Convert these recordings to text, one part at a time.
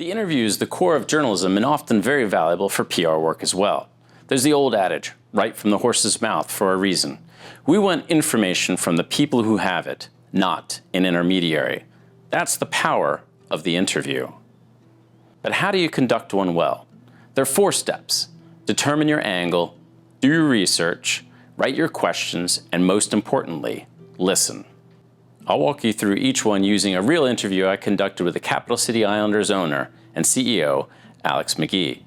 The interview is the core of journalism and often very valuable for PR work as well. There's the old adage, right from the horse's mouth, for a reason. We want information from the people who have it, not an intermediary. That's the power of the interview. But how do you conduct one well? There are 4 steps. Determine your angle, do your research, write your questions, and most importantly, listen. I'll walk you through each one using a real interview I conducted with the Capital City Islanders owner and CEO, Alex McGee.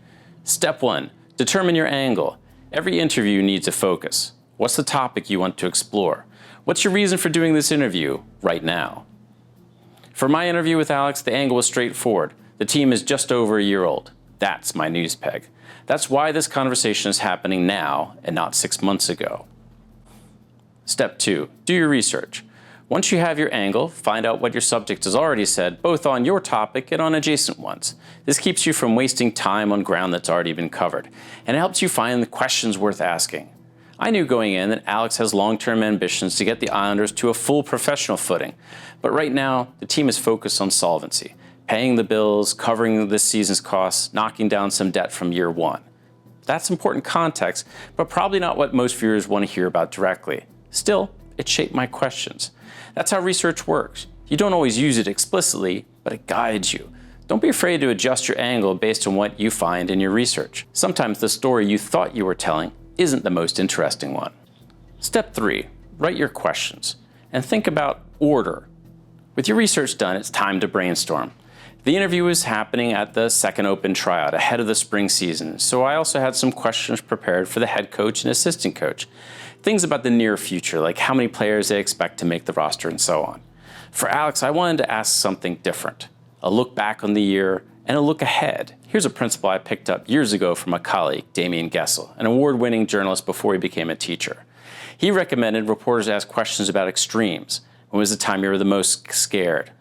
Step 1, determine your angle. Every interview needs a focus. What's the topic you want to explore? What's your reason for doing this interview right now? For my interview with Alex, the angle was straightforward. The team is just over a year old. That's my news peg. That's why this conversation is happening now and not 6 months ago. Step 2, do your research. Once you have your angle, find out what your subject has already said, both on your topic and on adjacent ones. This keeps you from wasting time on ground that's already been covered, and it helps you find the questions worth asking. I knew going in that Alex has long-term ambitions to get the Islanders to a full professional footing, but right now the team is focused on solvency, paying the bills, covering this season's costs, knocking down some debt from year 1. That's important context, but probably not what most viewers want to hear about directly. Still, it shaped my questions. That's how research works. You don't always use it explicitly, but it guides you. Don't be afraid to adjust your angle based on what you find in your research. Sometimes the story you thought you were telling isn't the most interesting one. Step 3, write your questions and think about order. With your research done, it's time to brainstorm. The interview was happening at the second open tryout ahead of the spring season, so I also had some questions prepared for the head coach and assistant coach. Things about the near future, like how many players they expect to make the roster and so on. For Alex, I wanted to ask something different. A look back on the year and a look ahead. Here's a principle I picked up years ago from a colleague, Damian Gessel, an award-winning journalist before he became a teacher. He recommended reporters ask questions about extremes. When was the time you were the most scared,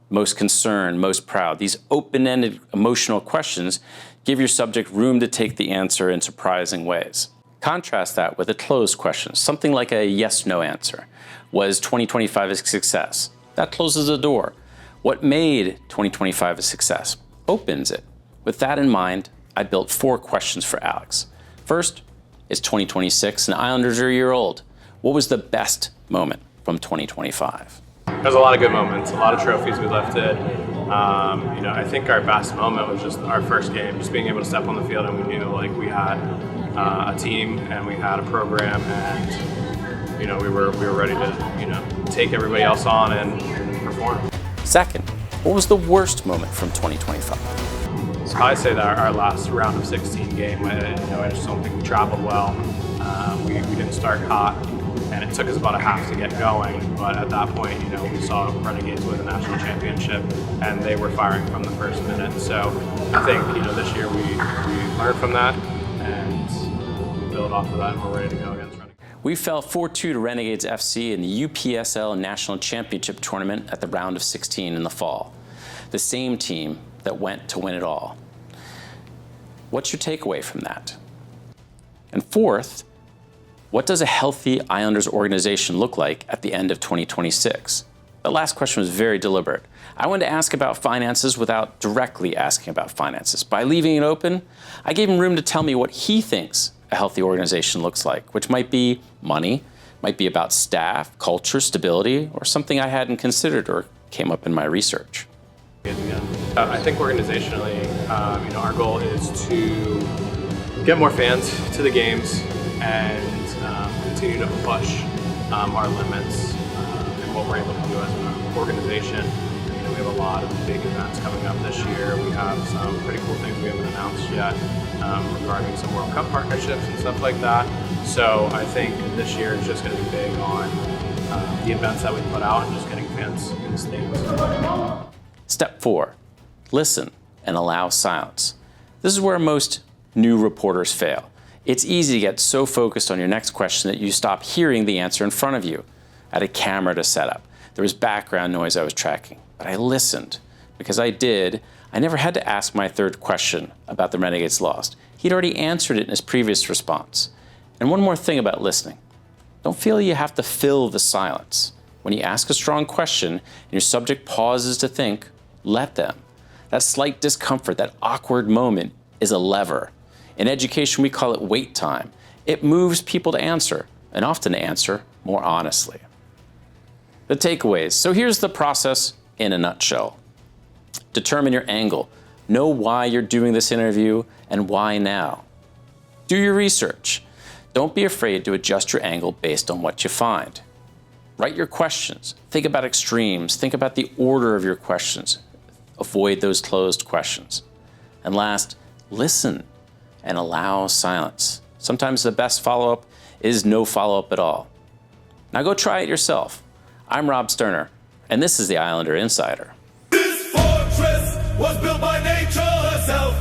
most concerned, most proud? These open-ended emotional questions give your subject room to take the answer in surprising ways. Contrast that with a closed question, something like a yes-no answer. Was 2025 a success? That closes the door. What made 2025 a success? Opens it. With that in mind, I built 4 questions for Alex. First, it's 2026 and Islanders are a year old. What was the best moment from 2025? There's a lot of good moments, a lot of trophies we lifted. I think our best moment was just our first game, just being able to step on the field and we knew like we had a team and we had a program and we were ready to take everybody else on and perform. Second, what was the worst moment from 2025? So I'd say that our last round of 16 game, I just don't think we traveled well. We didn't start hot, and it took us about a half to get going. But at that point, we saw Renegades win the national championship, and they were firing from the first minute. So I think this year we learned from that, and we build off of that, and we're ready to go against Renegades. We fell 4-2 to Renegades FC in the UPSL National Championship Tournament at the round of 16 in the fall. The same team that went to win it all. What's your takeaway from that? And fourth, what does a healthy Islanders organization look like at the end of 2026? The last question was very deliberate. I wanted to ask about finances without directly asking about finances. By leaving it open, I gave him room to tell me what he thinks a healthy organization looks like, which might be money, might be about staff, culture, stability, or something I hadn't considered or came up in my research. I think organizationally, our goal is to get more fans to the games and continue to push our limits and what we're able to do as an organization. We have a lot of big events coming up this year. We have some pretty cool things we haven't announced yet regarding some World Cup partnerships and stuff like that. So I think this year is just going to be big on the events that we put out and just getting fans in the stands. Step 4, listen and allow silence. This is where most new reporters fail. It's easy to get so focused on your next question that you stop hearing the answer in front of you. I had a camera to set up. There was background noise I was tracking, but I listened. Because I never had to ask my third question about the Renegades lost. He'd already answered it in his previous response. And one more thing about listening. Don't feel you have to fill the silence. When you ask a strong question and your subject pauses to think, let them. That slight discomfort, that awkward moment, is a lever. In education, we call it wait time. It moves people to answer, and often to answer more honestly. The takeaways. So here's the process in a nutshell. Determine your angle. Know why you're doing this interview and why now. Do your research. Don't be afraid to adjust your angle based on what you find. Write your questions. Think about extremes. Think about the order of your questions. Avoid those closed questions. And last, listen and allow silence. Sometimes the best follow-up is no follow-up at all. Now go try it yourself. I'm Rob Sterner, and this is the Islander Insider. This fortress was built by nature herself.